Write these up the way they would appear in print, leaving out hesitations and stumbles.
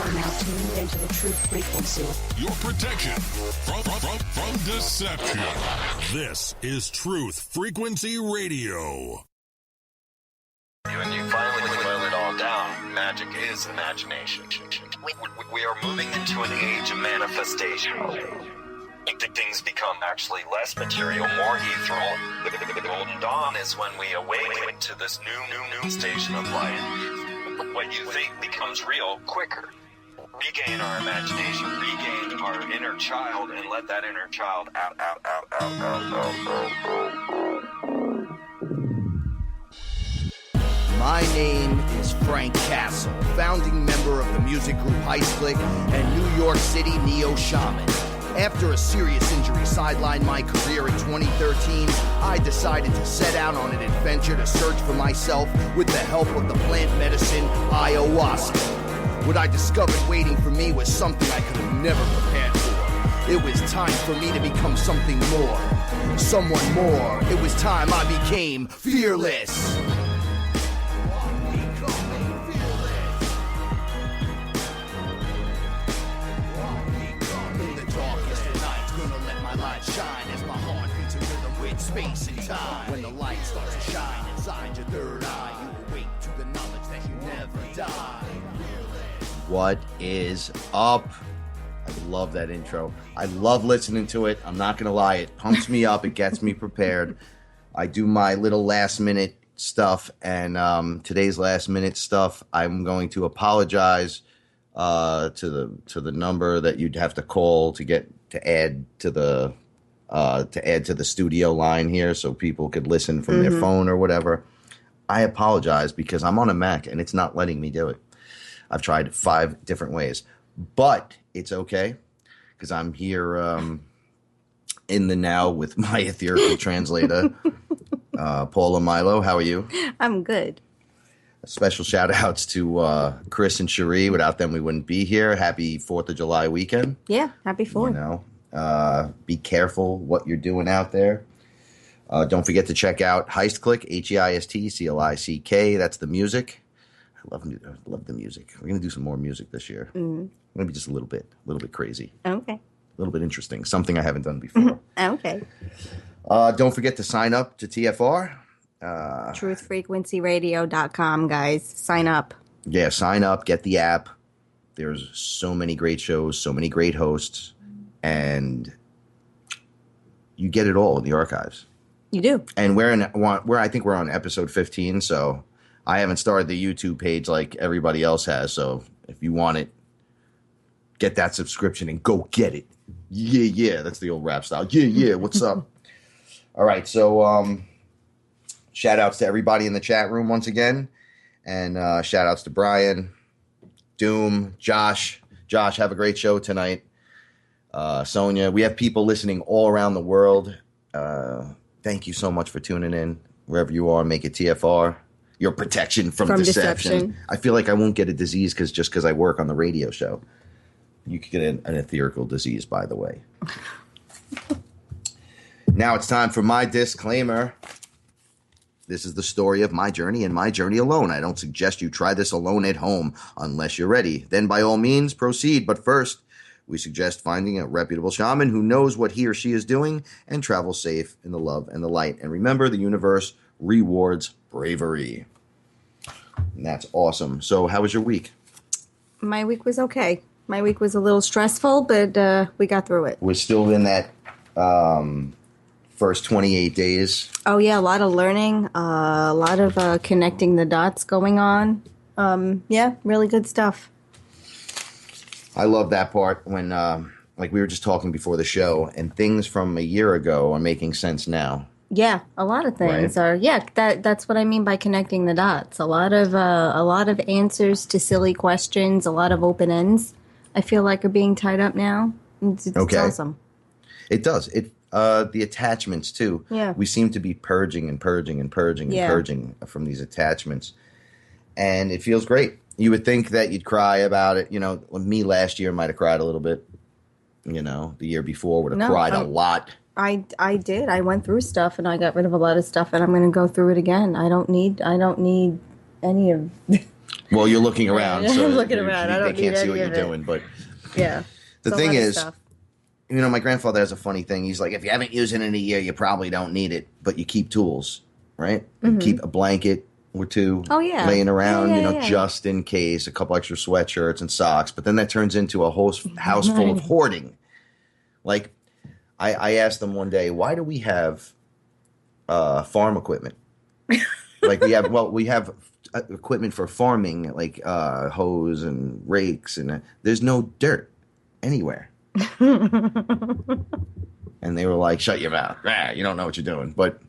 are now tuned into the truth frequency. Your protection from deception. This is Truth Frequency Radio. When you finally boil it all down, magic is imagination. We are moving into an age of manifestation. Things become actually less material, more ethereal. The golden dawn is when we awaken to this new station of life. What you think becomes real quicker. Regain our imagination, regain our inner child, and let that inner child out. My name is Frank Castle, founding member of the music group Heist and New York City Neo Shaman. After a serious injury sidelined my career in 2013, I decided to set out on an adventure to search for myself with the help of the plant medicine Ayahussca. What I discovered waiting for me was something I could have never prepared for. It was time for me to become something more, someone more. It was time I became fearless. Shine as my heart beats a rhythm with space and time. When the light starts to shine inside your third eye, you awake to the knowledge that you never die. What is up? I love that intro. I love listening to it. I'm not gonna lie, it pumps me up. It gets me prepared. I do my little last minute stuff, and today's last minute stuff, I'm going to apologize to the number that you'd have to call to add to the studio line here so people could listen from their phone or whatever. I apologize because I'm on a Mac and it's not letting me do it. I've tried 5 different ways, but it's okay because I'm here in the now with my ethereal translator, Paula Milo. How are you? I'm good. Special shout outs to Chris and Cherie. Without them, we wouldn't be here. Happy 4th of July weekend. Yeah, happy 4th. You know, be careful what you're doing out there. Don't forget to check out Heist Click, HeistClick. That's the music. I love the music. We're going to do some more music this year. Maybe just a little bit crazy. Okay. A little bit interesting. Something I haven't done before. Okay. Don't forget to sign up to TFR. TruthFrequencyRadio.com, guys. Sign up. Yeah, sign up. Get the app. There's so many great shows, so many great hosts, and you get it all in the archives. You do. And I think we're on episode 15, so I haven't started the YouTube page like everybody else has. So if you want it, get that subscription and go get it. Yeah. That's the old rap style. Yeah. What's up? All right. So shout outs to everybody in the chat room once again. And shout outs to Brian, Doom, Josh. Josh, have a great show tonight. Sonia, we have people listening all around the world. Thank you so much for tuning in. Wherever you are, make it TFR. Your protection from deception. I feel like I won't get a disease because I work on the radio show. You could get an etherical disease, by the way. Now it's time for my disclaimer. This is the story of my journey and my journey alone. I don't suggest you try this alone at home unless you're ready. Then by all means, proceed. But first, we suggest finding a reputable shaman who knows what he or she is doing and travel safe in the love and the light. And remember, the universe rewards bravery. And that's awesome. So how was your week? My week was okay. My week was a little stressful, but we got through it. We're still in that first 28 days. Oh, yeah, a lot of learning, a lot of connecting the dots going on. Yeah, really good stuff. I love that part when, like we were just talking before the show, and things from a year ago are making sense now. Yeah, a lot of things are. Yeah, that's what I mean by connecting the dots. A lot of answers to silly questions, a lot of open ends. I feel like are being tied up now. It's awesome. It does. The attachments too. Yeah. We seem to be purging and purging and purging and purging from these attachments, and it feels great. You would think that you'd cry about it. You know, me last year might have cried a little bit. You know, the year before would have cried a lot. I did. I went through stuff and I got rid of a lot of stuff, and I'm going to go through it again. I don't need any of. Well, you're looking around. I'm So looking around. I don't they can't need see what any you're of it. doing. But Yeah. the It's a thing lot of is, stuff. my grandfather has a funny thing. He's like, if you haven't used it in a year, you probably don't need it. But you keep tools, right? You keep a blanket or two laying around, Yeah. just in case, a couple extra sweatshirts and socks. But then that turns into a whole house full of hoarding. Like, I asked them one day, why do we have farm equipment? Like we have equipment for farming, like hoes and rakes, and there's no dirt anywhere. And they were like, shut your mouth. You don't know what you're doing. But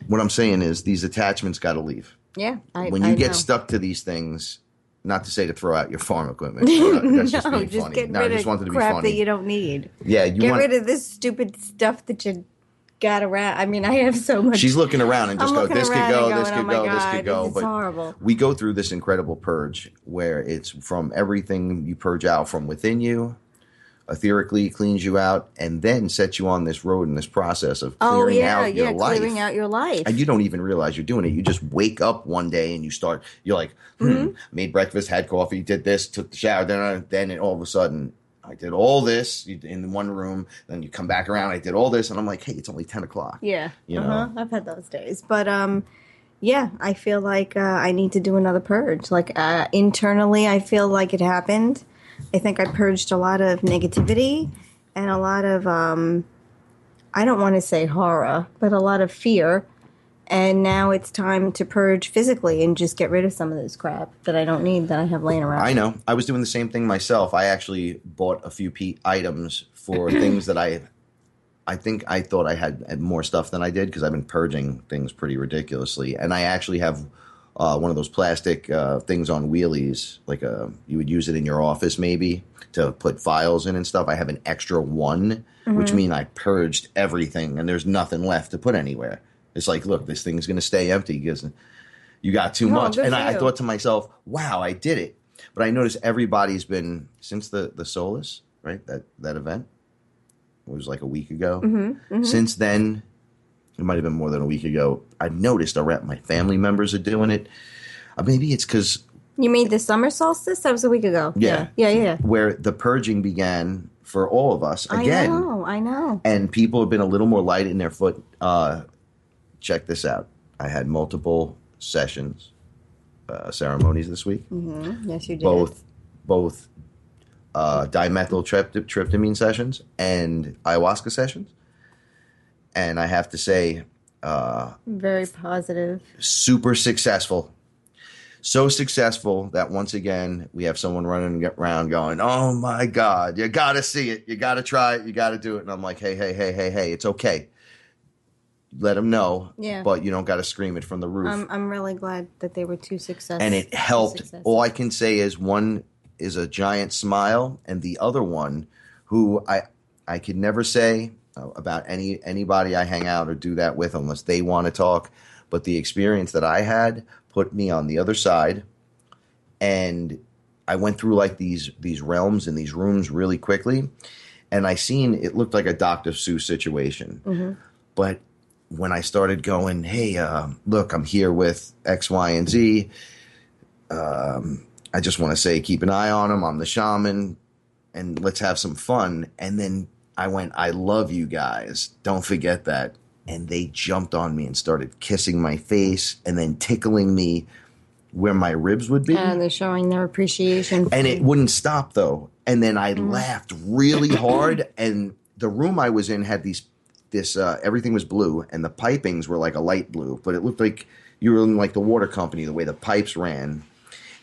what I'm saying is these attachments got to leave. Yeah. When you get know. stuck to these things, not to say to throw out your farm equipment. That's just being funny. Get No, I rid just of wanted to be crap funny. that you don't need. Yeah, Get rid of this stupid stuff that you got around. I mean, I have so much. She's looking around and just I'm go, looking this could around go, and this going, could oh my go, this God, could go. It's horrible. We go through this incredible purge where it's from everything you purge out from within you, etherically cleans you out, and then sets you on this road and this process of clearing out your life. Clearing out your life. And you don't even realize you're doing it. You just wake up one day and you're like, made breakfast, had coffee, did this, took the shower, then all of a sudden, I did all this in one room. Then you come back around, I did all this, and I'm like, hey, it's only 10 o'clock. Yeah. You know? I've had those days. But, yeah, I feel like I need to do another purge. Like, internally, I feel like it happened. I think I purged a lot of negativity and a lot of, I don't want to say horror, but a lot of fear. And now it's time to purge physically and just get rid of some of this crap that I don't need that I have laying around. I know. I was doing the same thing myself. I actually bought a few items for things that I think I thought I had more stuff than I did because I've been purging things pretty ridiculously. And I actually have one of those plastic things on wheelies, like you would use it in your office maybe to put files in and stuff. I have an extra one, which means I purged everything and there's nothing left to put anywhere. It's like, look, this thing's going to stay empty because you got too much. And I thought to myself, wow, I did it. But I noticed everybody's been, since the Solace, right, that event, it was like a week ago. Since then, it might have been more than a week ago, I noticed my family members are doing it. Maybe it's because... You made the summer solstice? That was a week ago. Yeah. Where the purging began for all of us again. I know. And people have been a little more light in their foot. Check this out. I had multiple sessions, ceremonies this week. Yes, you did. Both dimethyltryptamine sessions and ayahuasca sessions. And I have to say... very positive. Super successful. So successful that once again, we have someone running around going, oh my God, you got to see it. You got to try it. You got to do it. And I'm like, hey, it's okay. Let them know. Yeah. But you don't got to scream it from the roof. I'm really glad that they were too successful. And it helped. All I can say is one is a giant smile, and the other one, who I could never say about anybody I hang out or do that with unless they want to talk. But the experience that I had put me on the other side, and I went through like these realms and these rooms really quickly, and it looked like a Dr. Seuss situation. But when I started going, hey, look, I'm here with X, Y, and Z. I just want to say, keep an eye on them. I'm the shaman, and let's have some fun. And then I went, I love you guys. Don't forget that. And they jumped on me and started kissing my face and then tickling me where my ribs would be. And they're showing their appreciation. And it wouldn't stop, though. And then I laughed really hard. And the room I was in had everything was blue. And the pipings were like a light blue. But it looked like you were in like the water company, the way the pipes ran.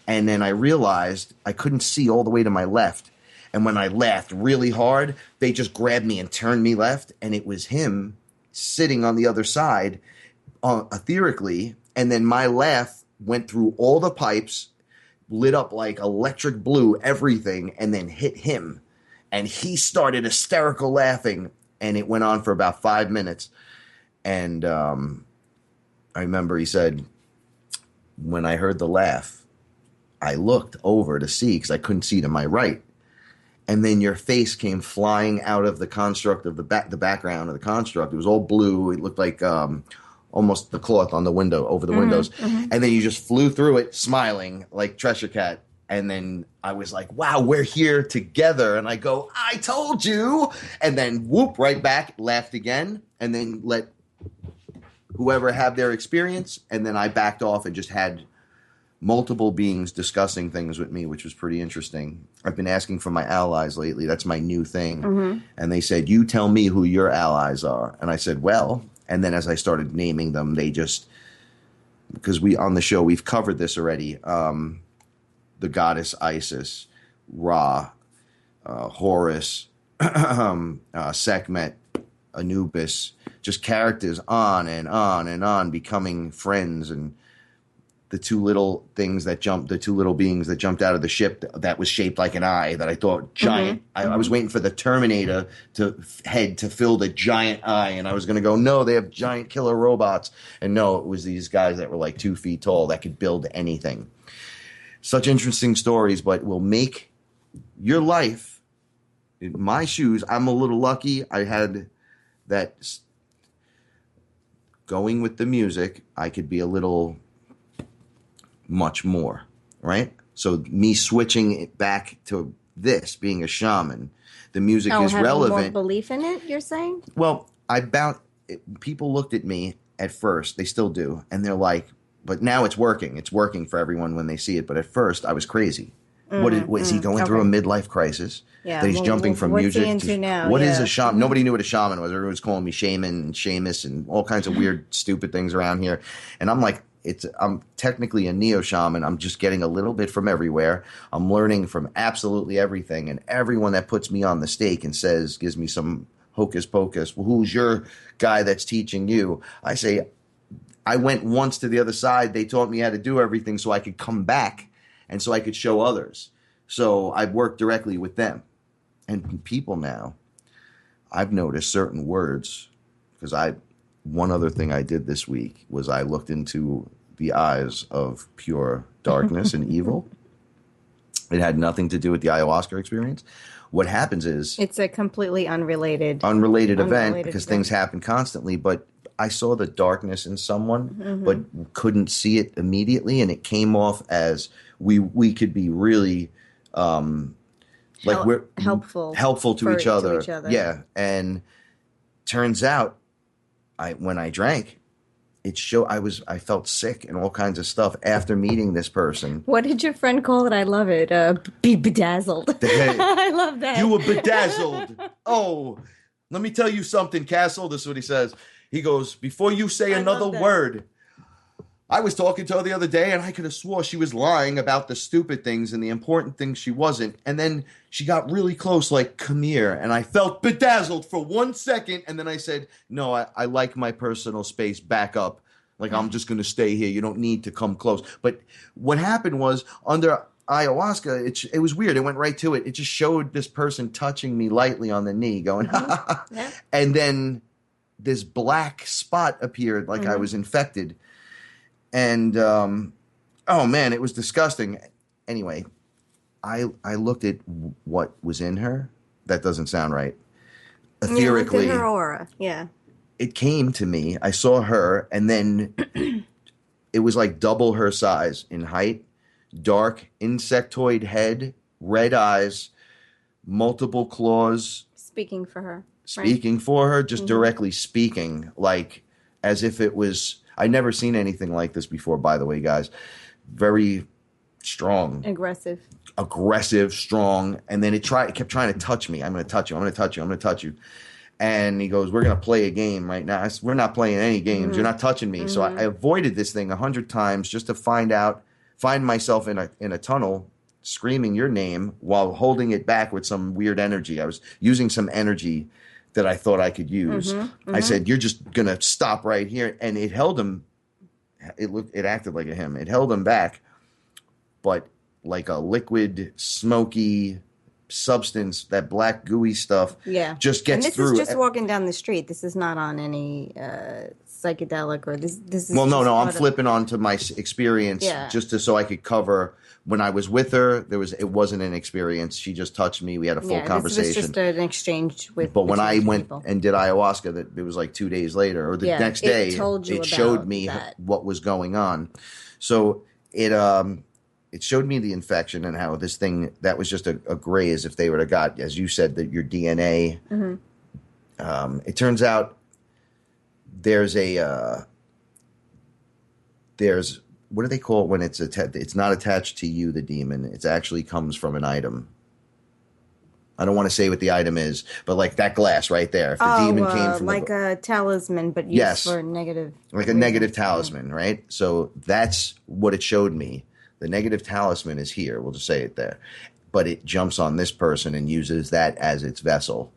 And then I realized I couldn't see all the way to my left. And when I laughed really hard, they just grabbed me and turned me left. And it was him sitting on the other side etherically. And then my laugh went through all the pipes, lit up like electric blue, everything, and then hit him. And he started hysterical laughing. And it went on for about 5 minutes. And I remember he said, when I heard the laugh, I looked over to see because I couldn't see to my right. And then your face came flying out of the construct of the background of the construct. It was all blue. It looked like almost the cloth on the window, over the windows. And then you just flew through it smiling like Treasure Cat. And then I was like, wow, we're here together. And I go, I told you. And then whoop, right back, laughed again. And then let whoever have their experience. And then I backed off and just had multiple beings discussing things with me, which was pretty interesting. I've been asking for my allies lately. That's my new thing. And they said, you tell me who your allies are. And I said, well, and then as I started naming them, they just, because we on the show, we've covered this already. The goddess Isis, Ra, Horus, Sekhmet, Anubis, just characters on and on and on, becoming friends. And the two little beings that jumped out of the ship that was shaped like an eye that I thought giant. I was waiting for the Terminator head to fill the giant eye. And I was going to go, no, they have giant killer robots. And no, it was these guys that were like 2 feet tall that could build anything. Such interesting stories, but will make your life, in my shoes, I'm a little lucky. I had that going with the music. I could be a little much more, right? So me switching it back to this, being a shaman, the music is relevant. More belief in it, you're saying? Well, people looked at me at first, they still do, and they're like, but now it's working. It's working for everyone when they see it. But at first, I was crazy. Is he going through a midlife crisis? Yeah, that he's jumping from music he into now? What is a shaman? Nobody knew what a shaman was. Everyone was calling me shaman and Seamus and all kinds of weird, stupid things around here. And I'm like, I'm technically a neo-shaman. I'm just getting a little bit from everywhere. I'm learning from absolutely everything. And everyone that puts me on the stake and gives me some hocus pocus. Well, who's your guy that's teaching you? I say, I went once to the other side. They taught me how to do everything so I could come back and so I could show others. So I worked directly with them. And people now, I've noticed certain words because one other thing I did this week was I looked into the eyes of pure darkness and evil. It had nothing to do with the ayahuasca experience. What happens is it's a completely unrelated event because things happen constantly, but I saw the darkness in someone, but couldn't see it immediately, and it came off as we could be really we're helpful to each other. Yeah, and turns out, when I drank, I felt sick and all kinds of stuff after meeting this person. What did your friend call it? I love it. Be bedazzled. I love that. You were bedazzled. Oh, let me tell you something, Castle. This is what he says. He goes, before you say another word. I was talking to her the other day, and I could have swore she was lying about the stupid things and the important things she wasn't. And then she got really close, like, come here. And I felt bedazzled for 1 second. And then I said, no, I like my personal space. Back up. Like, I'm just going to stay here. You don't need to come close. But what happened was, under ayahuasca, it was weird. It went right to it. It just showed this person touching me lightly on the knee, going, yeah. And then this black spot appeared like I was infected. And, oh man, it was disgusting. Anyway, I looked at what was in her. That doesn't sound right. Etherically. Yeah, her aura. Yeah. It came to me. I saw her, and then it was like double her size in height. Dark insectoid head, red eyes, multiple claws. Speaking for her. Just directly speaking, like as if it was. I'd never seen anything like this before, by the way, guys. Very strong. Aggressive, strong. And then it kept trying to touch me. I'm going to touch you. I'm going to touch you. I'm going to touch you. And he goes, we're going to play a game right now. We're not playing any games. You're not touching me. So I avoided this thing 100 times just to find myself in a tunnel screaming your name while holding it back with some weird energy. I was using some energy that I thought I could use. I said, you're just going to stop right here. And it held him. It acted like a him. It held him back, but like a liquid, smoky substance, that black gooey stuff just gets through. And this is just walking down the street. This is not on any psychedelic or this is. Well, no, just I'm part of- flipping onto my experience so I could cover when I was with her. It wasn't an experience. She just touched me. We had a full conversation. This was just an exchange with. But when I went people. and did ayahuasca, that it was like 2 days later or the next day, it showed me what was going on. So it showed me the infection and how this thing that was just a graze if they would have got, as you said, that your DNA. Mm-hmm. It turns out there's what do they call it when it's not attached to you, the demon. It actually comes from an item. I don't want to say what the item is, but like that glass right there. If the demon came from like a talisman, but used for negative. Like a negative talisman, right? So that's what it showed me. The negative talisman is here. We'll just say it there. But it jumps on this person and uses that as its vessel,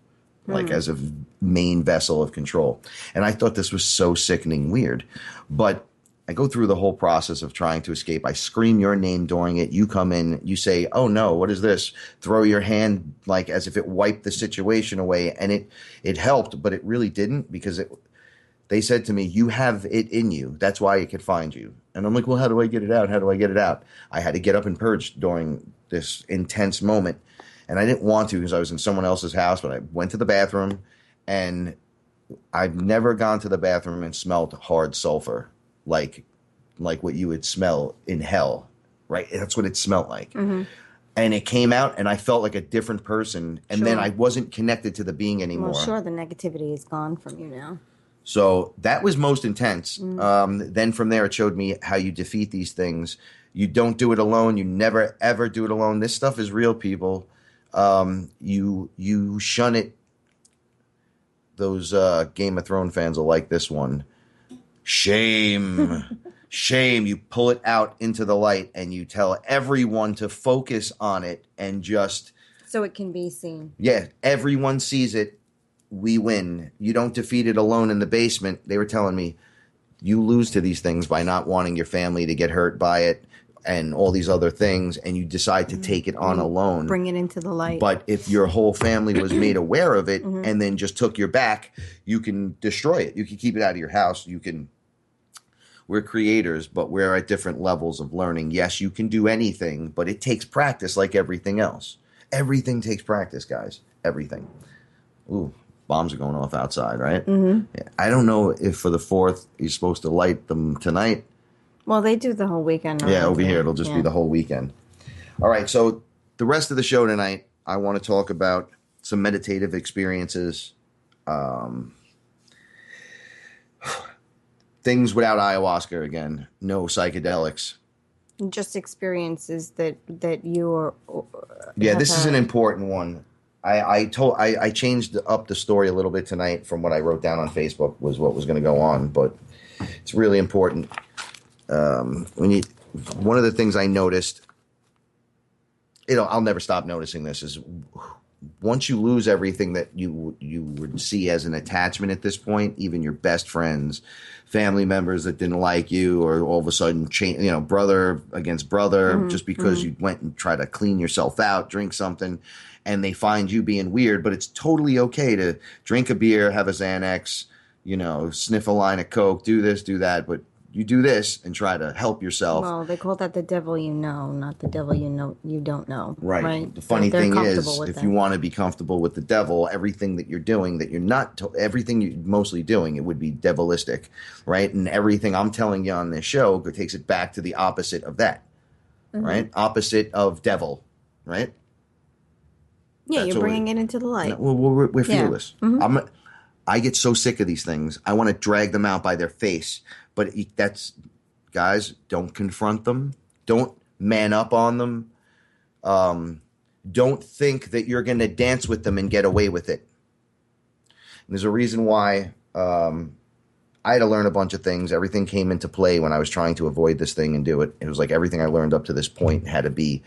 like as a main vessel of control. And I thought this was so sickening weird. But I go through the whole process of trying to escape. I scream your name during it. You come in. You say, "Oh, no, what is this?" Throw your hand like as if it wiped the situation away. And it helped, but it really didn't because they said to me, "You have it in you. That's why it could find you." And I'm like, "Well, how do I get it out? How do I get it out?" I had to get up and purge during this intense moment. And I didn't want to because I was in someone else's house, but I went to the bathroom and I've never gone to the bathroom and smelled hard sulfur like what you would smell in hell, right? That's what it smelled like. Mm-hmm. And it came out and I felt like a different person. And then I wasn't connected to the being anymore. Well, sure, the negativity is gone from you now. So that was most intense. Then from there, it showed me how you defeat these things. You don't do it alone. You never, ever do it alone. This stuff is real, people. You shun it. Those Game of Thrones fans will like this one. Shame. Shame. You pull it out into the light and you tell everyone to focus on it and just... So it can be seen. Yeah, everyone sees it. We win. You don't defeat it alone in the basement. They were telling me you lose to these things by not wanting your family to get hurt by it and all these other things, and you decide to take it on alone. Bring it into the light. But if your whole family was made aware of it and then just took your back, you can destroy it. You can keep it out of your house. We're creators, but we're at different levels of learning. Yes, you can do anything, but it takes practice like everything else. Everything takes practice, guys. Everything. Ooh. Bombs are going off outside, right? Mm-hmm. Yeah. I don't know if for the 4th you're supposed to light them tonight. Well, they do the whole weekend. Yeah, over here it'll just be the whole weekend. All right, so the rest of the show tonight, I want to talk about some meditative experiences, things without ayahuasca again, no psychedelics. Just experiences that you are. Yeah, this is an important one. I changed up the story a little bit tonight from what I wrote down on Facebook was what was going to go on, but it's really important. One of the things I noticed, I'll never stop noticing this, is once you lose everything that you would see as an attachment at this point, even your best friends, family members that didn't like you, or all of a sudden, brother against brother, just because you went and tried to clean yourself out, drink something, and they find you being weird, but it's totally okay to drink a beer, have a Xanax, sniff a line of Coke, do this, do that, but you do this and try to help yourself. Well, they call that the devil you know, not the devil you don't know. Right. The funny thing is, if you want to be comfortable with the devil, everything that you're doing that you're not, everything you're mostly doing, it would be devilistic, right? And everything I'm telling you on this show takes it back to the opposite of that, right? Opposite of devil, right? Yeah, you're bringing it into the light. Well, we're fearless. Yeah. I get so sick of these things. I want to drag them out by their face. But guys, don't confront them. Don't man up on them. Don't think that you're going to dance with them and get away with it. And there's a reason why I had to learn a bunch of things. Everything came into play when I was trying to avoid this thing and do it. It was like everything I learned up to this point had to be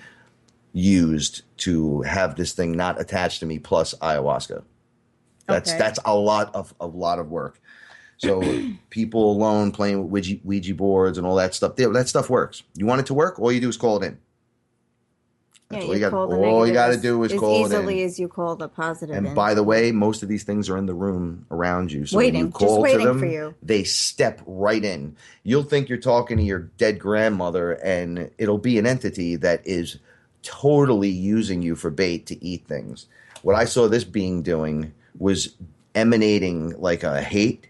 used to have this thing not attached to me, plus ayahuasca. That's a lot of work. So people alone playing with Ouija boards and all that stuff, that stuff works. You want it to work? All you do is call it in. Yeah, That's you call the all you negative got to as- do is as call it easily in. as you call the positive. And in. by the way, most of these things are in the room around you. So when Waiting, you just call to waiting them, for you. they step right in. You'll think you're talking to your dead grandmother, and it'll be an entity that is totally using you for bait to eat things. What I saw this being doing was emanating like a hate.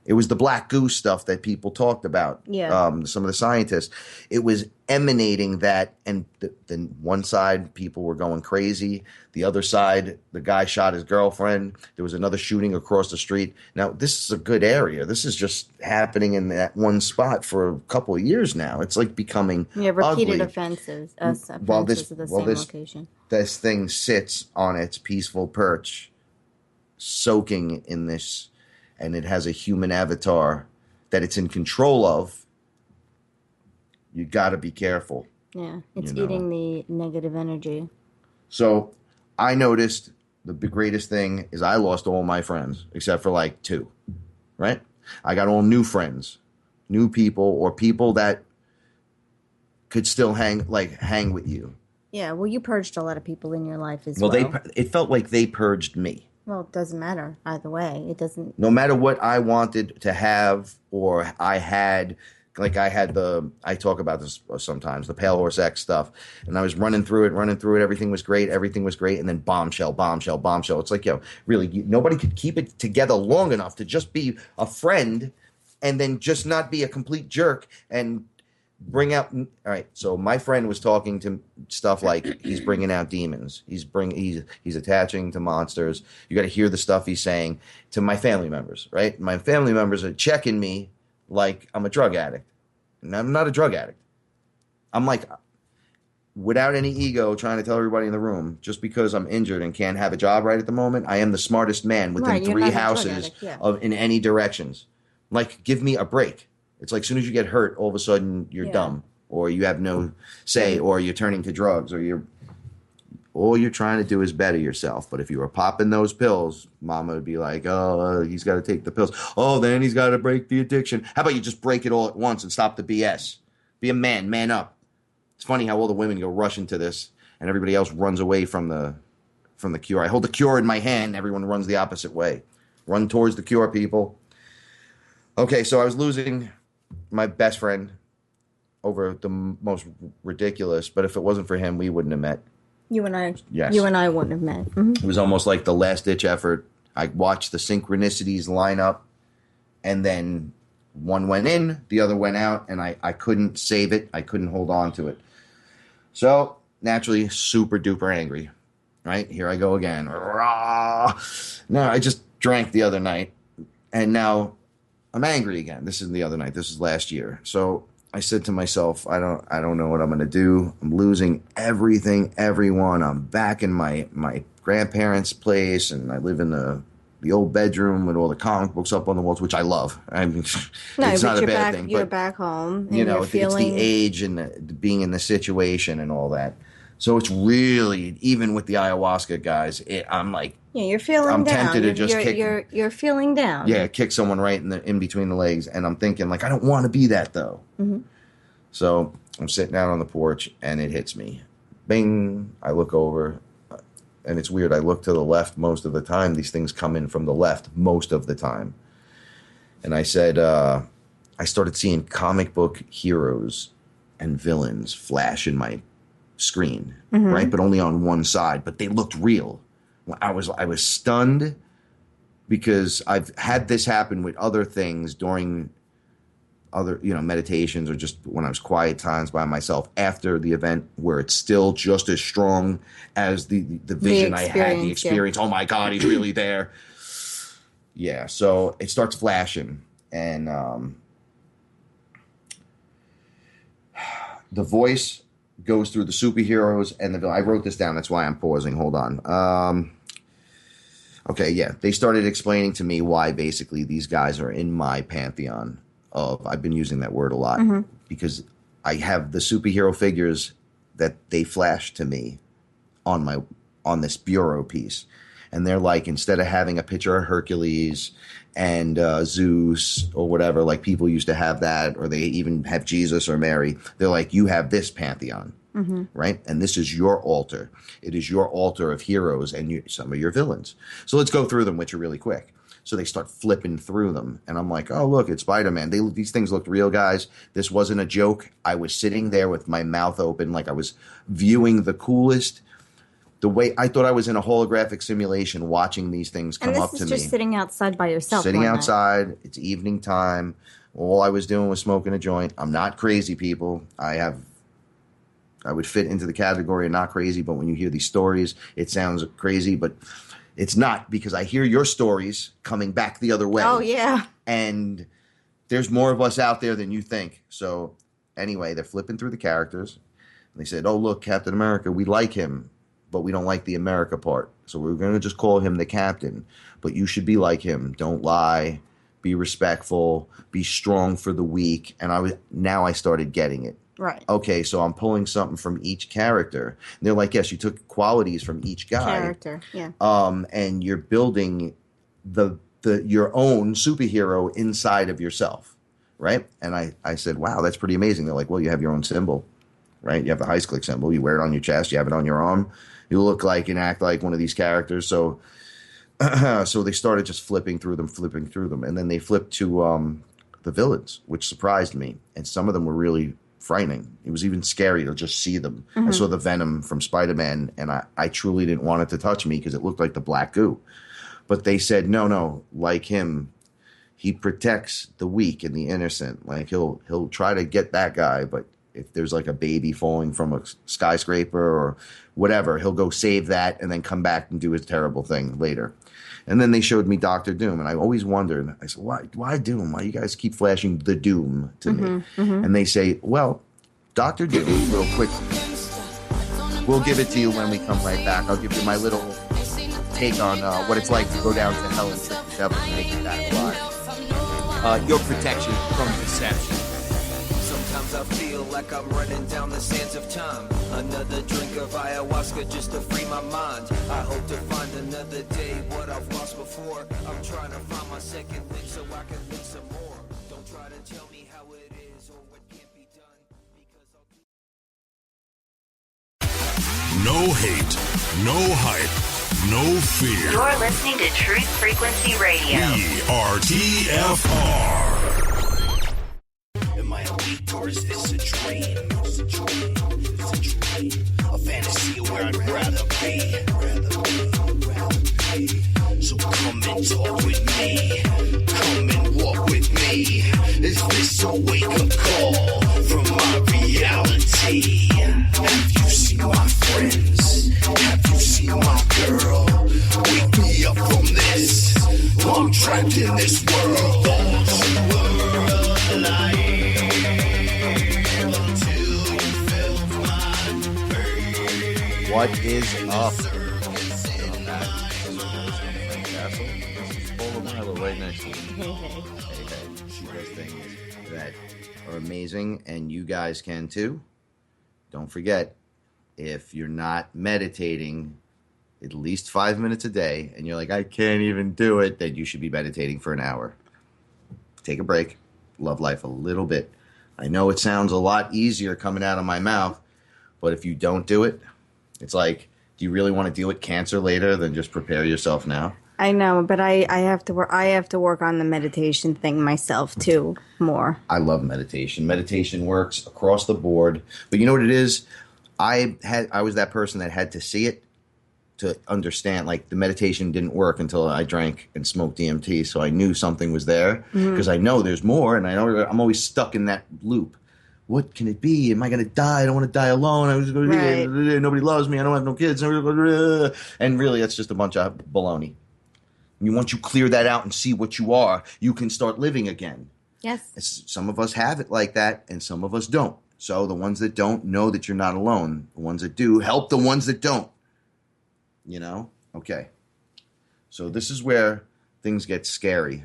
It was the black goo stuff that people talked about. Yeah. Some of the scientists. It was emanating that, and then one side, people were going crazy. The other side, the guy shot his girlfriend. There was another shooting across the street. Now, this is a good area. This is just happening in that one spot for a couple of years now. It's like becoming Repeated ugly. offenses While this- at the while same this- location. This thing sits on its peaceful perch, soaking in this, and it has a human avatar that it's in control of. You got to be careful. Yeah, it's you know. eating the negative energy. So I noticed the greatest thing is I lost all my friends except for like 2, right? I got all new friends, new people, or people that could still hang with you. Yeah, well, you purged a lot of people in your life as Well, well. it felt like they purged me. Well, it doesn't matter either way. It doesn't. No matter what I wanted to have or I had, like I talk about this sometimes, the Pale Horse X stuff. And I was running through it. Everything was great. And then bombshell. It's like, really, nobody could keep it together long enough to just be a friend and then just not be a complete jerk and bring out. All right. So my friend was talking to stuff like he's bringing out demons. He's attaching to monsters. You got to hear the stuff he's saying to my family members, right? My family members are checking me like I'm a drug addict. And I'm not a drug addict. I'm like, without any ego, trying to tell everybody in the room, just because I'm injured and can't have a job right at the moment, I am the smartest man within Right, you're 3 not a drug houses addict, yeah. in any directions. Like, give me a break. It's like as soon as you get hurt, all of a sudden you're Yeah. dumb, or you have no say, or you're turning to drugs, or all you're trying to do is better yourself. But if you were popping those pills, mama would be like, oh, he's got to take the pills. Oh, then he's got to break the addiction. How about you just break it all at once and stop the BS? Be a man up. It's funny how all the women go rush into this and everybody else runs away from the cure. I hold the cure in my hand. Everyone runs the opposite way. Run towards the cure, people. Okay, so I was losing my best friend over the most ridiculous, but if it wasn't for him, we wouldn't have met. You and I. Yes. You and I wouldn't have met. Mm-hmm. It was almost like the last ditch effort. I watched the synchronicities line up, and then one went in, the other went out, and I couldn't save it. I couldn't hold on to it. So naturally, super duper angry. Right? Here I go again. Rah! No, I just drank the other night, and now I'm angry again. This isn't the other night. This is last year. So I said to myself, I don't know what I'm going to do. I'm losing everything, everyone. I'm back in my grandparents' place, and I live in the old bedroom with all the comic books up on the walls, which I love. I mean, it's not a bad thing. You're But, back home. And you know, you're feeling... it's the age and the being in the situation and all that. So it's really, even with the ayahuasca guys, I'm like, yeah, you're feeling I'm down. tempted to just kick. You're feeling down. Yeah, kick someone right in between the legs, and I'm thinking like I don't want to be that though. Mm-hmm. So I'm sitting out on the porch, and it hits me. Bing! I look over, and it's weird. I look to the left most of the time. These things come in from the left most of the time. And I said, I started seeing comic book heroes and villains flash in my screen, right? But only on one side. But they looked real. I was stunned because I've had this happen with other things during other, meditations or just when I was quiet times by myself after the event where it's still just as strong as the vision I had, the experience. Yeah. Oh my God, he's really there. Yeah. So it starts flashing and the voice goes through the superheroes and I wrote this down. That's why I'm pausing. Hold on. Okay, yeah. They started explaining to me why basically these guys are in my pantheon of, I've been using that word a lot, because I have the superhero figures that they flash to me on this bureau piece. And they're like, instead of having a picture of Hercules and Zeus or whatever, like people used to have that, or they even have Jesus or Mary, they're like, you have this pantheon. right? And this is your altar. It is your altar of heroes and some of your villains. So let's go through them, which are really quick. So they start flipping through them. And I'm like, oh, look, it's Spider-Man. These things looked real, guys. This wasn't a joke. I was sitting there with my mouth open like I was viewing the coolest. The way I thought I was in a holographic simulation watching these things come up to me. And this is just sitting outside by yourself. Sitting outside. It's evening time. All I was doing was smoking a joint. I'm not crazy, people. I would fit into the category of not crazy, but when you hear these stories, it sounds crazy, but it's not, because I hear your stories coming back the other way. Oh, yeah. And there's more of us out there than you think. So anyway, they're flipping through the characters. And they said, oh, look, Captain America, we like him, but we don't like the America part. So we're going to just call him the captain. But you should be like him. Don't lie. Be respectful. Be strong for the weak. And now I started getting it. Right. Okay, so I'm pulling something from each character. And they're like, yes, you took qualities from each guy. Character, yeah. And you're building your own superhero inside of yourself, right? And I said, wow, that's pretty amazing. They're like, well, you have your own symbol, right? You have the heist click symbol. You wear it on your chest. You have it on your arm. You look like and act like one of these characters. So so they started just flipping through them. And then they flipped to the villains, which surprised me. And some of them were really frightening. It was even scary to just see them. I saw the Venom from Spider-Man, and I truly didn't want it to touch me because it looked like the black goo. But they said, no, like him, he protects the weak and the innocent. Like he'll try to get that guy, but if there's like a baby falling from a skyscraper or whatever, he'll go save that and then come back and do his terrible thing later. And then they showed me Dr. Doom, and I always wondered, I said, why Doom? Why you guys keep flashing the Doom to me? And they say, well, Dr. Doom, real quick, we'll give it to you when we come right back. I'll give you my little take on what it's like to go down to hell and trick the devil and make it back alive. Your protection from deception. Sometimes I feel like I'm running down the sands of time. Another drink of ayahuasca just to free my mind. I hope to find another day what I've lost before. I'm trying to find my second wind so I can live some more. Don't try to tell me how it is or what can't be done, because I'll do. No hate, no hype, no fear. You're listening to Truth Frequency Radio. We are TFR. Am I awake or is this a dream? A fantasy where I'd rather be. So come and talk with me. Come and walk with me. Is this a wake-up call from my reality? Have you seen my friends? Have you seen my girl? Wake me up from this. I'm trapped in this world. What is up? Right next to me. Hey. She does things that are amazing, and you guys can too. Don't forget, if you're not meditating at least 5 minutes a day, and you're like, I can't even do it, then you should be meditating for an hour. Take a break. Love life a little bit. I know it sounds a lot easier coming out of my mouth, but if you don't do it, it's like, do you really want to deal with cancer later than just prepare yourself now? I know, but I have to work. I have to work on the meditation thing myself too more. I love meditation. Meditation works across the board. But you know what it is? I was that person that had to see it to understand. Like, the meditation didn't work until I drank and smoked DMT, so I knew something was there because I know there's more, and I know I'm always stuck in that loop. What can it be? Am I going to die? I don't want to die alone. I was going to nobody loves me. I don't have no kids. And really, that's just a bunch of baloney. And once you clear that out and see what you are, you can start living again. Yes. Some of us have it like that, and some of us don't. So the ones that don't, know that you're not alone. The ones that do, help the ones that don't. You know? Okay. So this is where things get scary.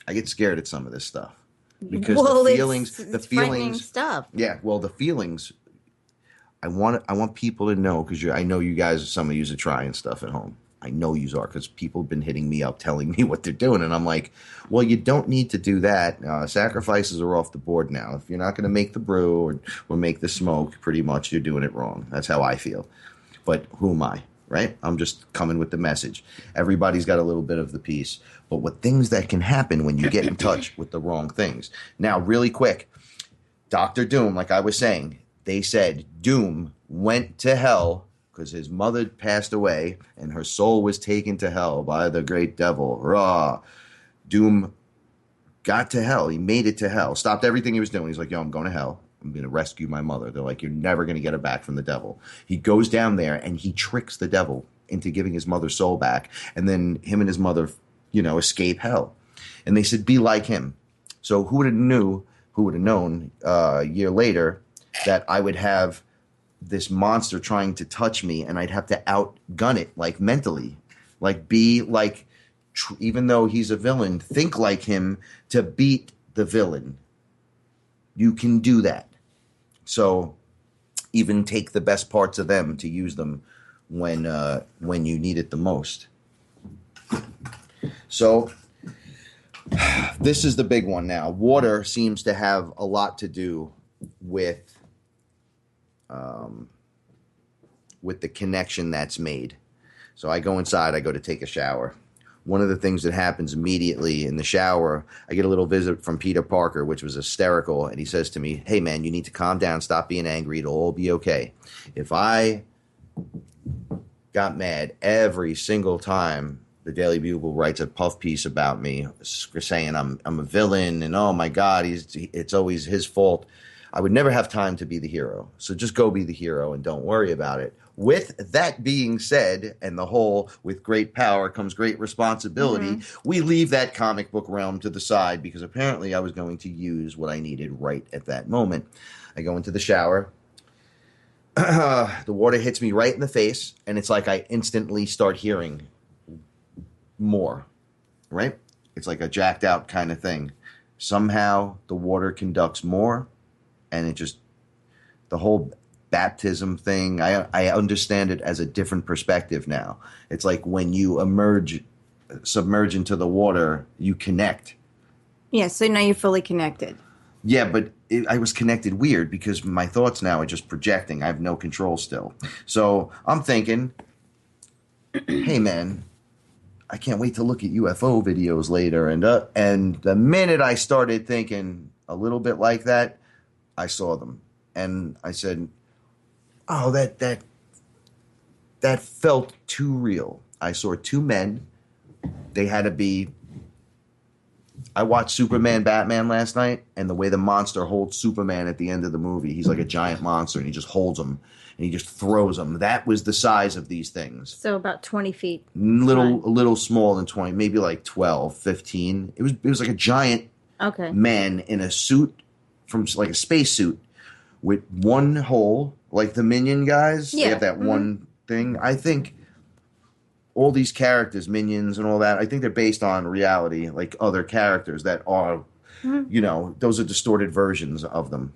I get scared at some of this stuff. Because the feelings stuff. Yeah, well, the feelings. I want people to know, because I know you guys, some of you are trying stuff at home. I know you are, because people have been hitting me up telling me what they're doing. And I'm like, well, you don't need to do that. Sacrifices are off the board now. If you're not going to make the brew or make the smoke, pretty much you're doing it wrong. That's how I feel. But who am I, right? I'm just coming with the message. Everybody's got a little bit of the piece. But what things that can happen when you get in touch with the wrong things. Now, really quick, Dr. Doom, like I was saying, they said Doom went to hell because his mother passed away and her soul was taken to hell by the great devil. Rah. Doom got to hell. He made it to hell. Stopped everything he was doing. He's like, yo, I'm going to hell. I'm going to rescue my mother. They're like, you're never going to get her back from the devil. He goes down there and he tricks the devil into giving his mother's soul back. And then him and his mother, escape hell. And they said, be like him. So who would have known a year later that I would have this monster trying to touch me and I'd have to outgun it, like mentally, like be like, even though he's a villain, think like him to beat the villain. You can do that. So even take the best parts of them to use them when you need it the most. So this is the big one now. Water seems to have a lot to do with the connection that's made. So I go inside, I go to take a shower. One of the things that happens immediately in the shower, I get a little visit from Peter Parker, which was hysterical. And he says to me, hey, man, you need to calm down. Stop being angry. It'll all be okay. If I got mad every single time the Daily Bugle writes a puff piece about me saying I'm a villain and, oh, my God, it's always his fault, I would never have time to be the hero. So just go be the hero and don't worry about it. With that being said, and the whole with great power comes great responsibility, we leave that comic book realm to the side because apparently I was going to use what I needed right at that moment. I go into the shower. The water hits me right in the face, and it's like I instantly start hearing more, right? It's like a jacked out kind of thing. Somehow the water conducts more, and it just, the whole baptism thing, I understand it as a different perspective now. It's like when you submerge into the water, you connect. Yeah, so now you're fully connected. Yeah, but I was connected weird because my thoughts now are just projecting. I have no control still. So I'm thinking, hey, man, I can't wait to look at UFO videos later. And the minute I started thinking a little bit like that, I saw them. And I said, oh, that felt too real. I saw two men. They had to be... I watched Superman Batman last night, and the way the monster holds Superman at the end of the movie, he's like a giant monster, and he just holds him, and he just throws him. That was the size of these things. So about 20 feet. A little smaller than 20, maybe like 12, 15. It was like a giant man in a suit, from like a space suit, with one hole, like the Minion guys. Yeah. They have that one thing. I think all these characters, Minions and all that, I think they're based on reality, like other characters that are, those are distorted versions of them.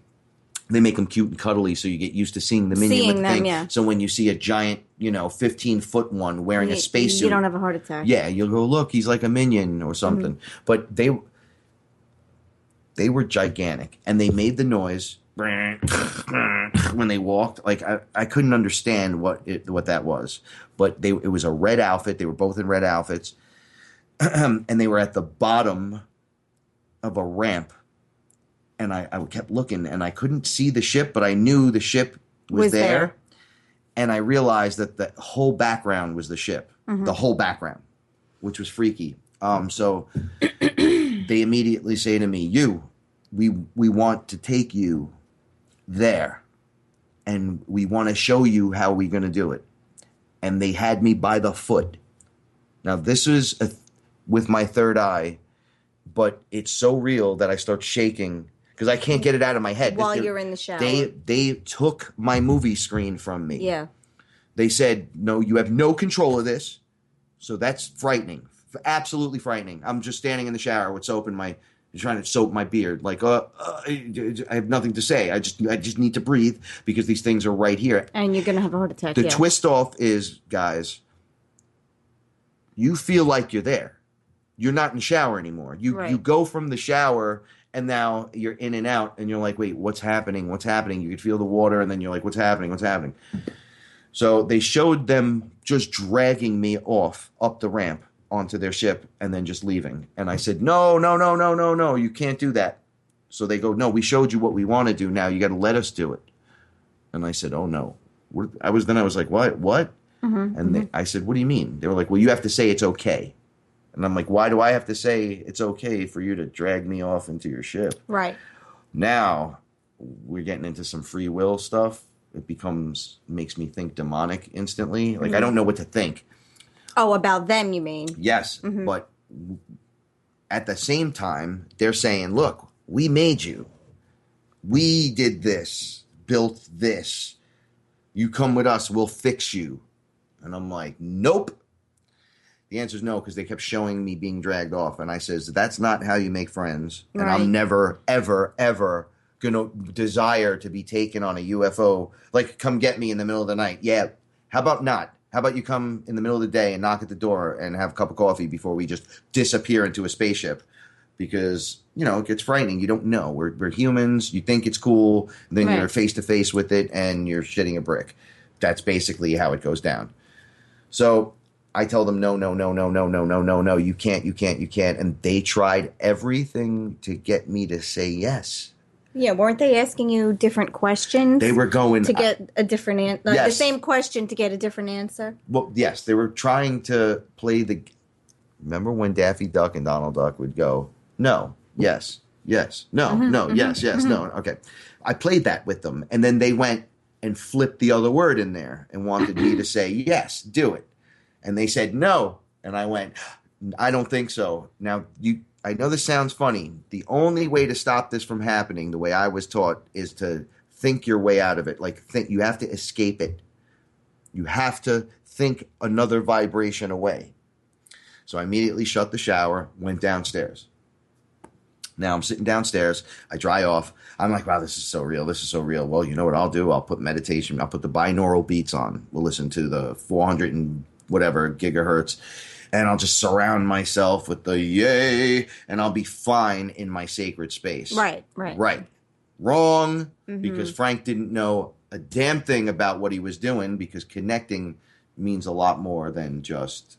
They make them cute and cuddly so you get used to seeing the Minion with the thing. Yeah. So when you see a giant, 15-foot one wearing a spacesuit, you don't have a heart attack. Yeah, you'll go, look, he's like a Minion or something. But they were gigantic, and they made the noise when they walked. Like I couldn't understand what that was, but it was a red outfit. They were both in red outfits, and they were at the bottom of a ramp. And I kept looking, and I couldn't see the ship, but I knew the ship was there. And I realized that the whole background was the ship, the whole background, which was freaky. So they immediately say to me, we want to take you there, and we want to show you how we're going to do it. And they had me by the foot. Now, this is with my third eye, but it's so real that I start shaking because I can't get it out of my head. While you're in the shower. They took my movie screen from me. Yeah. They said, no, you have no control of this. So that's frightening. Absolutely frightening. I'm just standing in the shower with soap in my... trying to soap my beard, like I have nothing to say. I just need to breathe because these things are right here. And you're gonna have a heart attack. The twist off is, guys, you feel like you're there. You're not in the shower anymore. You go from the shower and now you're in and out and you're like, wait, what's happening? What's happening? You could feel the water and then you're like, what's happening? What's happening? So they showed them just dragging me off up the ramp onto their ship and then just leaving. And I said, no, you can't do that. So they go, no, we showed you what we want to do now. You got to let us do it. And I said, oh no. I was like, what? Mm-hmm, and I said, what do you mean? They were like, well, you have to say it's okay. And I'm like, why do I have to say it's okay for you to drag me off into your ship? Right. Now we're getting into some free will stuff. It makes me think demonic instantly. Like, I don't know what to think. Oh, about them, you mean? Yes. Mm-hmm. But at the same time, they're saying, look, we made you. We did this, built this. You come with us, we'll fix you. And I'm like, nope. The answer is no, because they kept showing me being dragged off. And I says, that's not how you make friends. And I'm never, ever, ever going to desire to be taken on a UFO. Like, come get me in the middle of the night. Yeah. How about not? How about you come in the middle of the day and knock at the door and have a cup of coffee before we just disappear into a spaceship? Because, it gets frightening. You don't know. We're humans. You think it's cool. And then you're face to face with it and you're shitting a brick. That's basically how it goes down. So I tell them, no, you can't. And they tried everything to get me to say yes. Yeah, weren't they asking you different questions? They were going to get a different answer. Yes. The same question to get a different answer? Well, yes, they were trying to play remember when Daffy Duck and Donald Duck would go, no, yes, no, no, yes, no. Okay. I played that with them. And then they went and flipped the other word in there and wanted me to say, yes, do it. And they said, no. And I went, I don't think so. Now, I know this sounds funny. The only way to stop this from happening, the way I was taught, is to think your way out of it. Like, you have to escape it. You have to think another vibration away. So I immediately shut the shower, went downstairs. Now I'm sitting downstairs. I dry off. I'm like, wow, this is so real. This is so real. Well, you know what I'll do? I'll put meditation. I'll put the binaural beats on. We'll listen to the 400 and whatever gigahertz. And I'll just surround myself with the yay. And I'll be fine in my sacred space. Right. Wrong. Because Frank didn't know a damn thing about what he was doing, because connecting means a lot more than just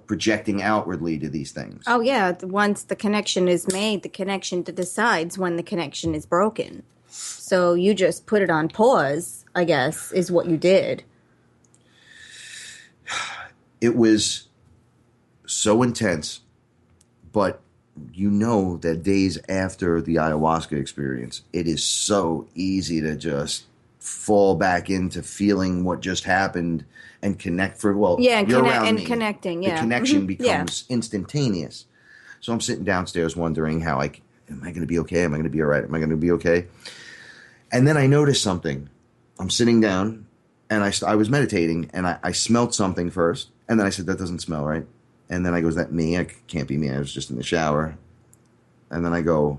projecting outwardly to these things. Oh, yeah. Once the connection is made, the connection decides when the connection is broken. So you just put it on pause, I guess, is what you did. It was so intense, but that days after the ayahuasca experience, it is so easy to just fall back into feeling what just happened and connect you're around me. Connecting, The connection becomes instantaneous. So I'm sitting downstairs wondering am I going to be okay? Am I going to be all right? Am I going to be okay? And then I noticed something. I'm sitting down and I was meditating and I smelled something first. And then I said, that doesn't smell right. And then I go, is that me? It can't be me. I was just in the shower. And then I go,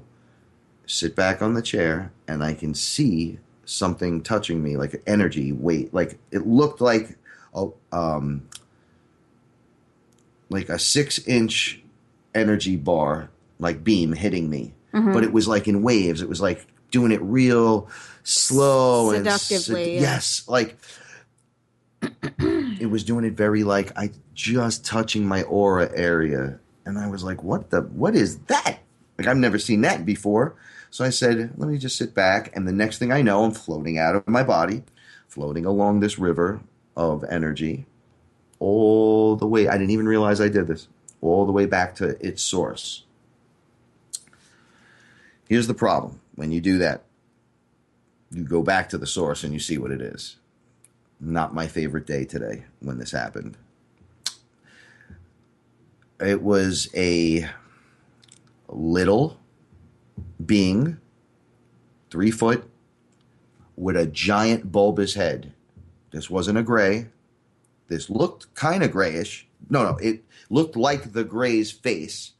sit back on the chair and I can see something touching me, like energy, weight. Like it looked like a 6-inch energy bar, like beam hitting me. But it was like in waves. It was like doing it real slow seductively. Yes, like it was doing it very I just touching my aura area. And I was like, what is that? Like, I've never seen that before. So I said, let me just sit back. And the next thing I know, I'm floating out of my body, floating along this river of energy all the way. I didn't even realize I did this. All the way back to its source. Here's the problem. When you do that, you go back to the source and you see what it is. Not my favorite day today when this happened. It was a little being, 3 foot, with a giant bulbous head. This wasn't a gray. This looked kind of grayish. No, it looked like the gray's face,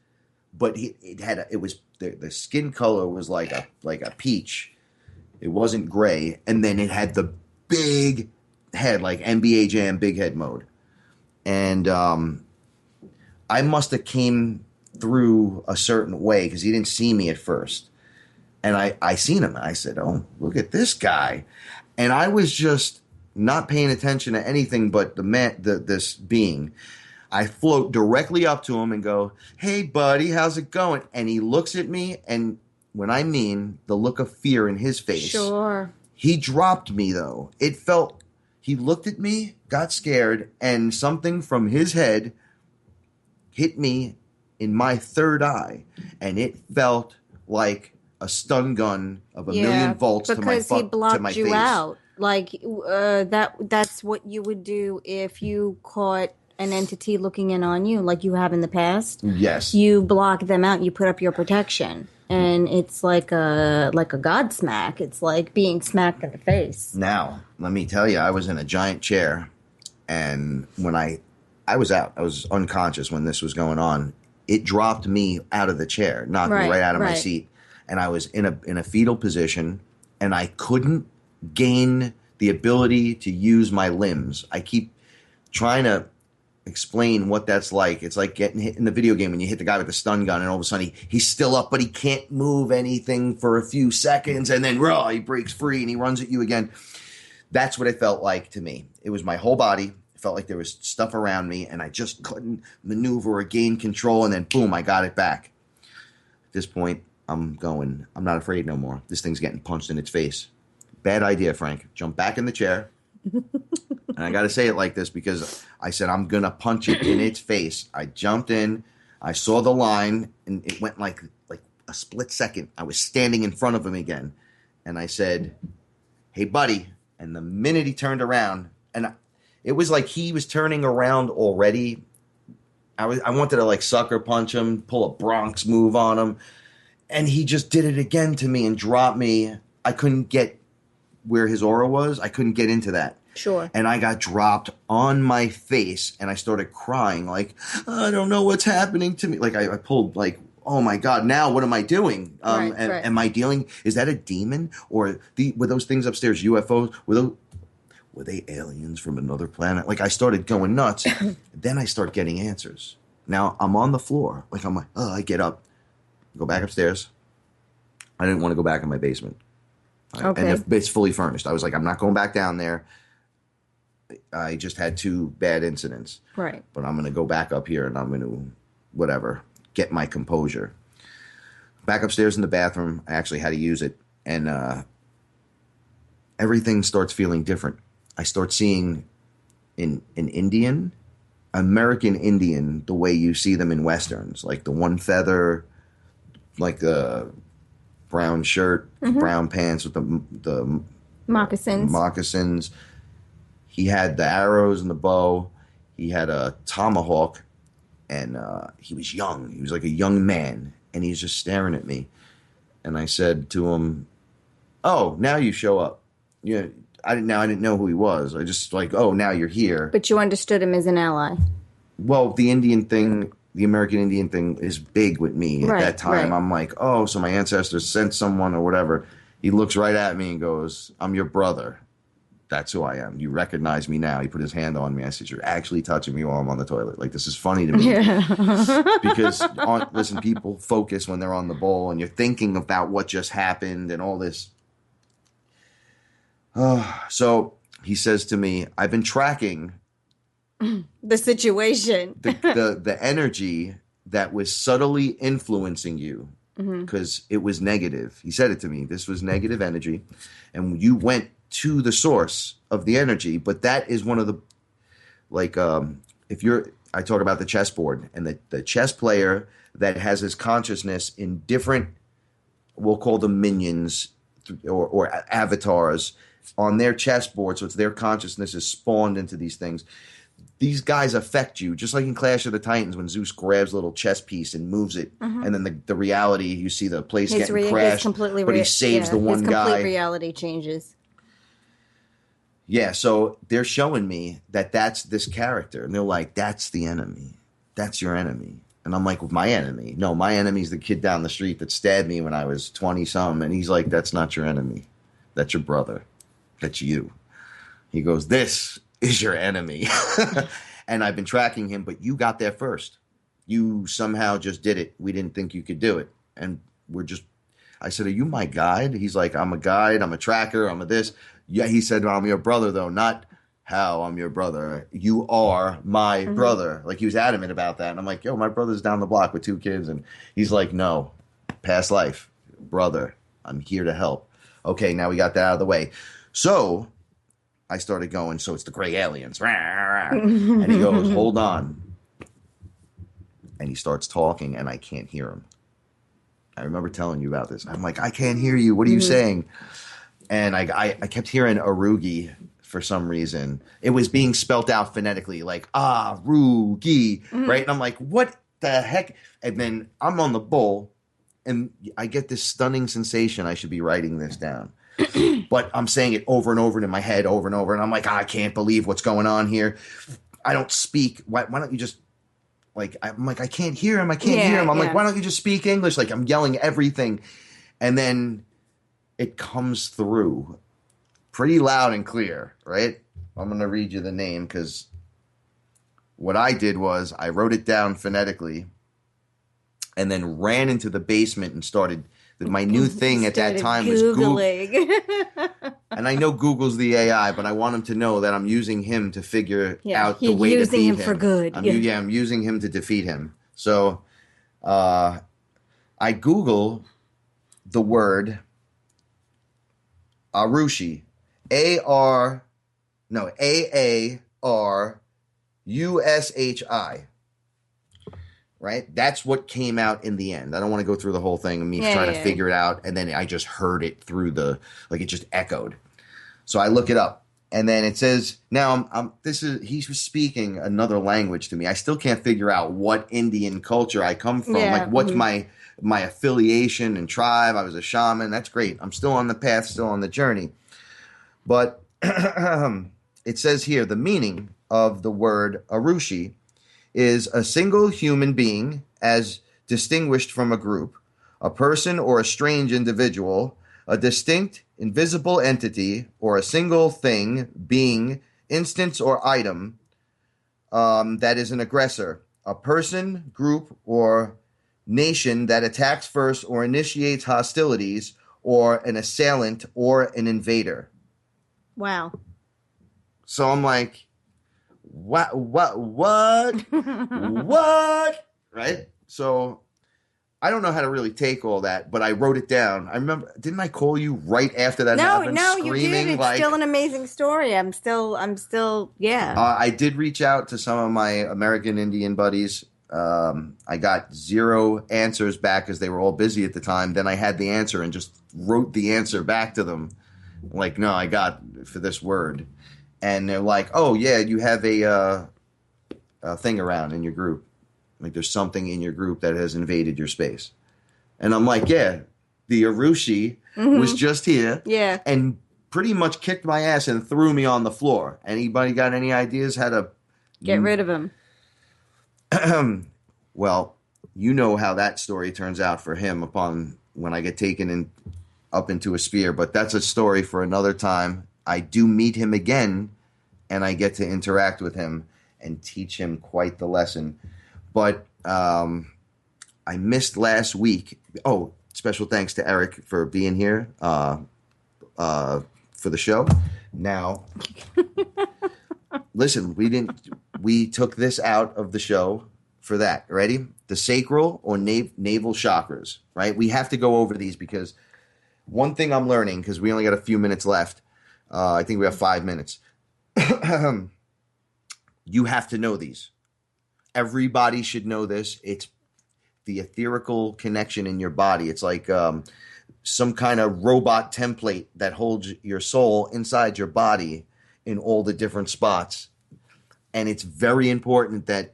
but the skin color was like a peach. It wasn't gray, and then it had the big head, like NBA Jam big head mode. And I must have came through a certain way because he didn't see me at first. And I seen him and I said, oh, look at this guy. And I was just not paying attention to anything but this being. I float directly up to him and go, hey, buddy, how's it going? And he looks at me, and when I mean the look of fear in his face. Sure. He dropped me, though. It felt, he looked at me, got scared, and something from his head hit me in my third eye. And it felt like a stun gun of a million volts to my face. Because he blocked you out. Like, that's what you would do if you caught an entity looking in on you, like you have in the past. Yes. You block them out, you put up your protection. And it's like a God smack. It's like being smacked in the face. Now, let me tell you, I was in a giant chair, and when I was out, I was unconscious when this was going on. It dropped me out of the chair, knocked me right out of my seat. And I was in a fetal position, and I couldn't gain the ability to use my limbs. I keep trying to explain what that's like. It's like getting hit in the video game when you hit the guy with the stun gun, and all of a sudden he's still up, but he can't move anything for a few seconds, and then he breaks free and he runs at you again. That's what it felt like to me. It was my whole body. It felt like there was stuff around me, and I just couldn't maneuver or gain control, and then boom, I got it back. At this point, I'm not afraid no more. This thing's getting punched in its face. Bad idea, Frank. Jump back in the chair. And I got to say it like this because I said, I'm going to punch it in its face. I jumped in. I saw the line, and it went like a split second. I was standing in front of him again. And I said, hey, buddy. And the minute he turned around, and it was like he was turning around already. I wanted to like sucker punch him, pull a Bronx move on him. And he just did it again to me and dropped me. I couldn't get where his aura was. I couldn't get into that. Sure. And I got dropped on my face, and I started crying like, I don't know what's happening to me. Like I pulled like, oh my God, now what am I doing? Am I dealing? Is that a demon? Or were those things upstairs UFOs? Were they aliens from another planet? Like I started going nuts. Then I start getting answers. Now I'm on the floor. Like I'm like, I get up. Go back upstairs. I didn't want to go back in my basement. Okay. And it's fully furnished. I was like, I'm not going back down there. I just had 2 bad incidents. Right. But I'm going to go back up here, and I'm going to, get my composure. Back upstairs in the bathroom, I actually had to use it. And everything starts feeling different. I start seeing an Indian, American Indian, the way you see them in Westerns. Like the one feather, like the brown shirt, brown pants with the moccasins. He had the arrows and the bow. He had a tomahawk, and he was young. He was like a young man, and he's just staring at me. And I said to him, "Oh, now you show up." Yeah, I didn't know who he was. I just like, "Oh, now you're here." But you understood him as an ally. Well, the American Indian thing is big with me at that time. I'm like, oh, so my ancestors sent someone or whatever. He looks right at me and goes, I'm your brother. That's who I am. You recognize me now. He put his hand on me. I said, you're actually touching me while I'm on the toilet. Like, this is funny to me. Yeah. Because, listen, people focus when they're on the bowl, and you're thinking about what just happened and all this. So he says to me, I've been tracking the situation, the energy that was subtly influencing you, because it was negative. He said it to me. This was negative energy, and you went to the source of the energy. But that is one of the, I talk about the chessboard, and the chess player that has his consciousness in different, we'll call them minions or avatars on their chessboard. So it's their consciousness is spawned into these things. These guys affect you, just like in Clash of the Titans when Zeus grabs a little chess piece and moves it, and then the reality, you see the place getting crashed, but he saves the one guy. His complete reality changes. Yeah, so they're showing me that that's this character, and they're like, that's the enemy. That's your enemy. And I'm like, my enemy? No, my enemy's the kid down the street that stabbed me when I was 20-some, and he's like, that's not your enemy. That's your brother. That's you. He goes, this is your enemy. And I've been tracking him, but you got there first. You somehow just did it. We didn't think you could do it. And I said, are you my guide? He's like, I'm a guide. I'm a tracker. I'm a this. Yeah, he said, I'm your brother, though. Not how I'm your brother. You are my brother. Like, he was adamant about that. And I'm like, yo, my brother's down the block with 2 kids. And he's like, no, past life, brother, I'm here to help. Okay, now we got that out of the way. So I started going, so it's the gray aliens. And he goes, hold on. And he starts talking, and I can't hear him. I remember telling you about this. I'm like, I can't hear you. What are you saying? And I kept hearing Arugi for some reason. It was being spelt out phonetically, like, Rugi, right? And I'm like, what the heck? And then I'm on the bull, and I get this stunning sensation. I should be writing this down. But I'm saying it over and over in my head, over and over. And I'm like, I can't believe what's going on here. I don't speak. Why don't you just... Like, I'm like, I can't hear him. I can't hear him. I'm like, why don't you just speak English? Like, I'm yelling everything. And then it comes through pretty loud and clear, right? I'm going to read you the name because what I did was I wrote it down phonetically and then ran into the basement and started... My new thing at that time was Googling. And I know Google's the AI, but I want him to know that I'm using him to figure out the way to using beat him for good. I'm using him to defeat him. So I Google the word Arushi. AARUSHI. Right? That's what came out in the end. I don't want to go through the whole thing of me trying to figure it out. And then I just heard it through it just echoed. So I look it up. And then it says, now he was speaking another language to me. I still can't figure out what Indian culture I come from. Yeah. Like, what's my affiliation and tribe? I was a shaman. That's great. I'm still on the path, still on the journey. But it says here, the meaning of the word Arushi is a single human being as distinguished from a group, a person or a strange individual, a distinct, invisible entity, or a single thing, being, instance, or item that is an aggressor, a person, group, or nation that attacks first or initiates hostilities, or an assailant or an invader. Wow. So I'm like, what? Right? So I don't know how to really take all that, but I wrote it down. I remember, didn't I call you right after that happened? No, you did. It's still an amazing story. I'm still, yeah. I did reach out to some of my American Indian buddies. I got 0 answers back because they were all busy at the time. Then I had the answer and just wrote the answer back to them. Like, no, I got for this word. And they're like, oh, yeah, you have a thing around in your group. Like, there's something in your group that has invaded your space. And I'm like, yeah, the Arushi was just here. Yeah. And pretty much kicked my ass and threw me on the floor. Anybody got any ideas how to... Get rid of him. Well, you know how that story turns out for him when I get taken up into a sphere. But that's a story for another time. I do meet him again, and I get to interact with him and teach him quite the lesson. But I missed last week. Oh, special thanks to Eric for being here for the show. Now, listen, we took this out of the show for that. Ready? The sacral or navel chakras, right? We have to go over these because one thing I'm learning, because we only got a few minutes left, I think we have 5 minutes. You have to know these. Everybody should know this. It's the etherical connection in your body. It's like some kind of robot template that holds your soul inside your body in all the different spots. And it's very important that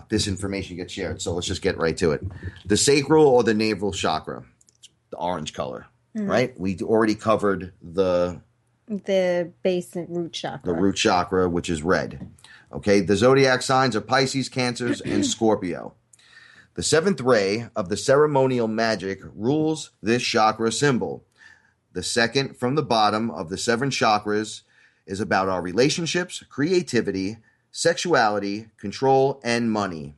this information gets shared. So let's just get right to it. The sacral or the navel chakra, it's the orange color, right? We already covered the base root chakra. The root chakra, which is red. Okay, the zodiac signs are Pisces, Cancers, and Scorpio. The 7th ray of the ceremonial magic rules this chakra symbol. The second from the bottom of the 7 chakras is about our relationships, creativity, sexuality, control, and money.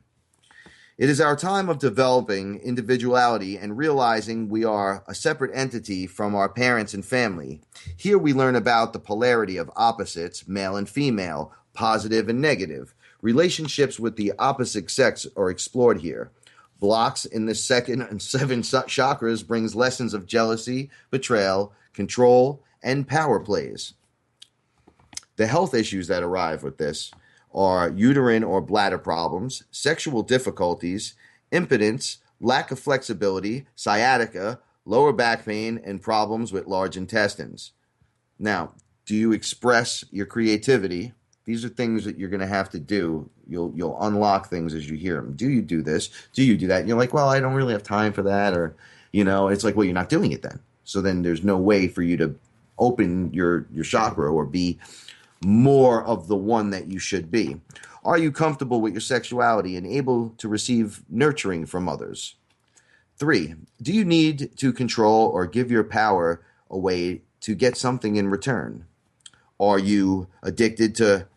It is our time of developing individuality and realizing we are a separate entity from our parents and family. Here we learn about the polarity of opposites, male and female, positive and negative. Relationships with the opposite sex are explored here. Blocks in the second and seven chakras brings lessons of jealousy, betrayal, control, and power plays. The health issues that arrive with this are uterine or bladder problems, sexual difficulties, impotence, lack of flexibility, sciatica, lower back pain, and problems with large intestines. Now, do you express your creativity? These are things that you're going to have to do. You'll unlock things as you hear them. Do you do this? Do you do that? And you're like, well, I don't really have time for that. Or, it's like, well, you're not doing it then. So then there's no way for you to open your chakra or be more of the one that you should be. Are you comfortable with your sexuality and able to receive nurturing from others? 3, do you need to control or give your power away to get something in return? Are you addicted to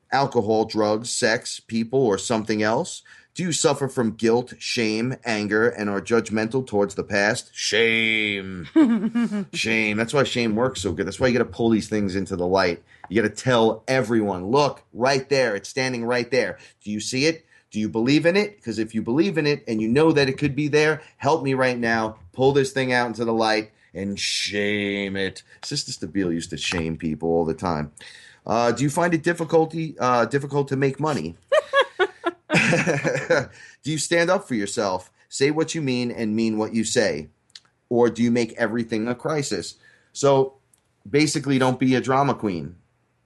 alcohol, drugs, sex, people, or something else? Do you suffer from guilt, shame, anger, and are judgmental towards the past? Shame. Shame. That's why shame works so good. That's why you got to pull these things into the light. You got to tell everyone, look, right there. It's standing right there. Do you see it? Do you believe in it? Because if you believe in it and you know that it could be there, help me right now. Pull this thing out into the light and shame it. Sister Stabile used to shame people all the time. Do you find it difficult to make money? Do you stand up for yourself, say what you mean, and mean what you say? Or do you make everything a crisis? So basically, don't be a drama queen,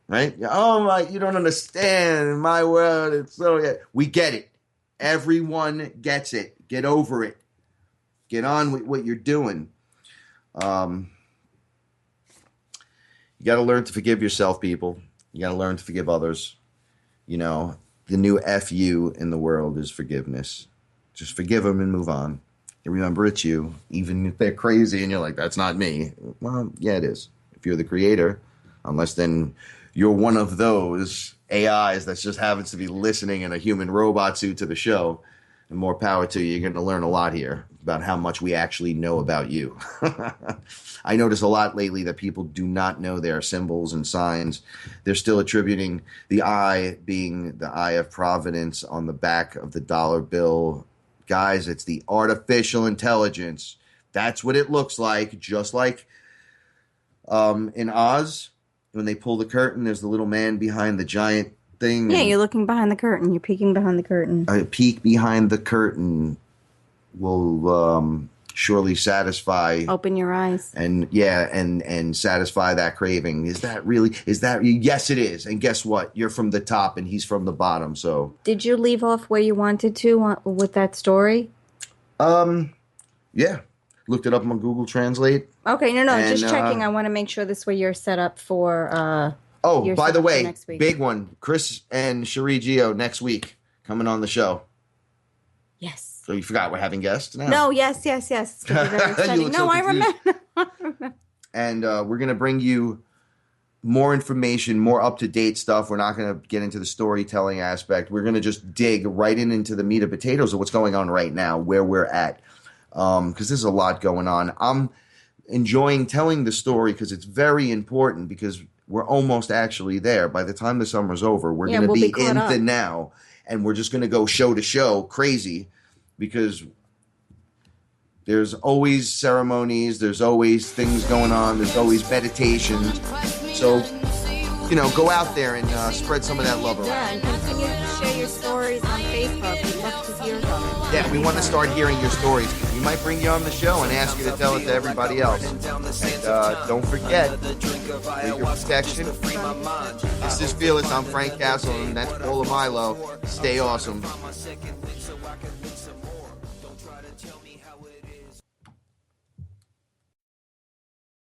right? Oh my, you don't understand. In my world, it's so... Yeah. We get it. Everyone gets it. Get over it. Get on with what you're doing. You got to learn to forgive yourself, people. You got to learn to forgive others. The new FU in the world is forgiveness. Just forgive them and move on. And remember, it's you. Even if they're crazy and you're like, that's not me. Well, yeah, it is. If you're the creator, unless then you're one of those AIs that just happens to be listening in a human robot suit to the show. And more power to you. You're going to learn a lot here about how much we actually know about you. I notice a lot lately that people do not know their symbols and signs. They're still attributing the eye being the eye of providence on the back of the dollar bill. Guys, it's the artificial intelligence. That's what it looks like. Just like in Oz, when they pull the curtain, there's the little man behind the giant thing. Yeah, you're looking behind the curtain. You're peeking behind the curtain. A peek behind the curtain will surely satisfy. Open your eyes. And satisfy that craving. Is that yes it is. And guess what? You're from the top and he's from the bottom. So did you leave off where you wanted to with that story? Yeah. Looked it up on Google Translate. Okay, no, just checking. I want to make sure this way you're set up for by the way, big one. Chris and Cherie Gio next week coming on the show. Yes. So you forgot we're having guests now? No, yes. It's going to be very exciting. No, I remember. And we're going to bring you more information, more up-to-date stuff. We're not going to get into the storytelling aspect. We're going to just dig right into the meat and potatoes of what's going on right now, where we're at. Because there's a lot going on. I'm enjoying telling the story because it's very important because we're almost actually there. By the time the summer's over, we're going to be in the now. And we're just going to go show to show crazy. Because there's always ceremonies, there's always things going on, there's always meditations. So, go out there and spread some of that love around. Yeah, and continue to share your stories on Facebook. We'd love to hear them. Yeah, we want to start hearing your stories. We might bring you on the show and ask you to tell it to everybody else. And don't forget, with your protection, this is FearLess. I'm Frank Castle, and that's Paula Milo. Stay awesome.